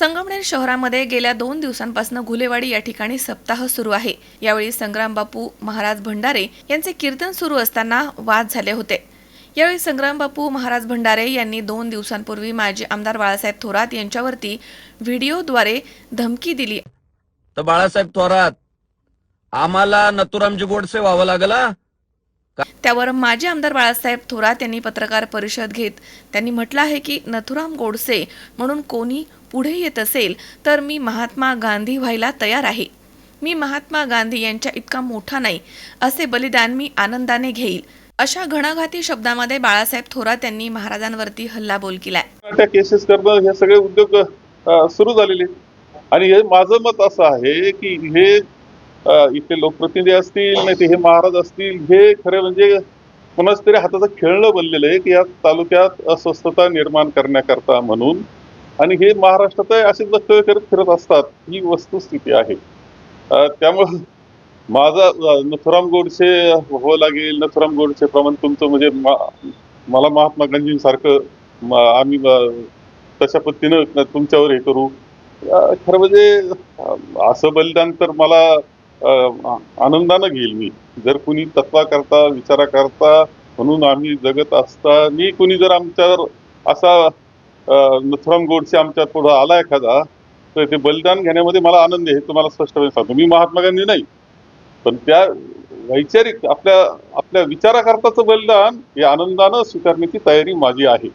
संगमनेर शहरामध्ये गेल्या 2 दिवसांपासून घुलेवाडी या ठिकाणी सप्ताह सुरू आहे। यावेळी संग्राम बापू महाराज भंडारे यांचे कीर्तन सुरू असताना वाद झाले होते। यावेळी संग्राम बापू महाराज भंडारे यांनी 2 दिवसांपूर्वी माजी आमदार बाळासाहेब थोरात यांच्यावरती व्हिडिओद्वारे धमकी दिली। तर बाळासाहेब थोरात आम्हाला नथुरामजी गोडसे व्हावं लागलं हा? त्यावर माजी आमदार बाळासाहेब थोरात यांनी पत्रकार परिषद घेत त्यांनी म्हटलं आहे की नथुराम गोडसे म्हणून कोणी पुढे येत असेल तर मी महात्मा गांधी व्हायला तयार आहे। मी महात्मा गांधी यांच्या इतका मोठा नाही, असे बलिदान मी आनंदाने घेईल, अशा घणाघाती शब्दामध्ये बाळासाहेब थोरात यांनी महाराजांवरती हल्लाबोल केलाय। त्या केसेस करणं हे सगळे उद्योग सुरू झालेले आणि हे माझं मत असं आहे की हे इथे लोकप्रतिनिधी असतील नाही ते हे महाराज असतील, हे खरे म्हणजे कोणाच तरी हाताचं खेळणं बनलेलं आहे की या तालुक्यात अस्वस्थता निर्माण करण्याकरता म्हणून, आणि हे महाराष्ट्रात असेच वक्तव्य करत फिरत असतात, ही वस्तुस्थिती आहे। त्यामुळे माझा नथुराम गोडसे व्हावं लागेल, नथुराम गोडसे प्रमाणे तुमचं म्हणजे मला महात्मा गांधींसारखं आम्ही तशा पद्धतीनं तुमच्यावर हे करू, खरं म्हणजे असं बलिदान तर मला आनंदानं घेईल मी। जर कुणी तत्वा करता विचारा करता म्हणून आम्ही जगत असताना कुणी जर आमच्यावर असा नथुराम गोडसे आमच्या पुढे आला एखादा, तर ते बलिदान घेण्यामध्ये मला आनंद आहे, हे तुम्हाला स्पष्टपणे सांगतो। मी महात्मा गांधी नाही, पण त्या वैचारिक आपल्या विचाराकरताचं बलिदान हे आनंदानं स्वीकारण्याची तयारी माझी आहे।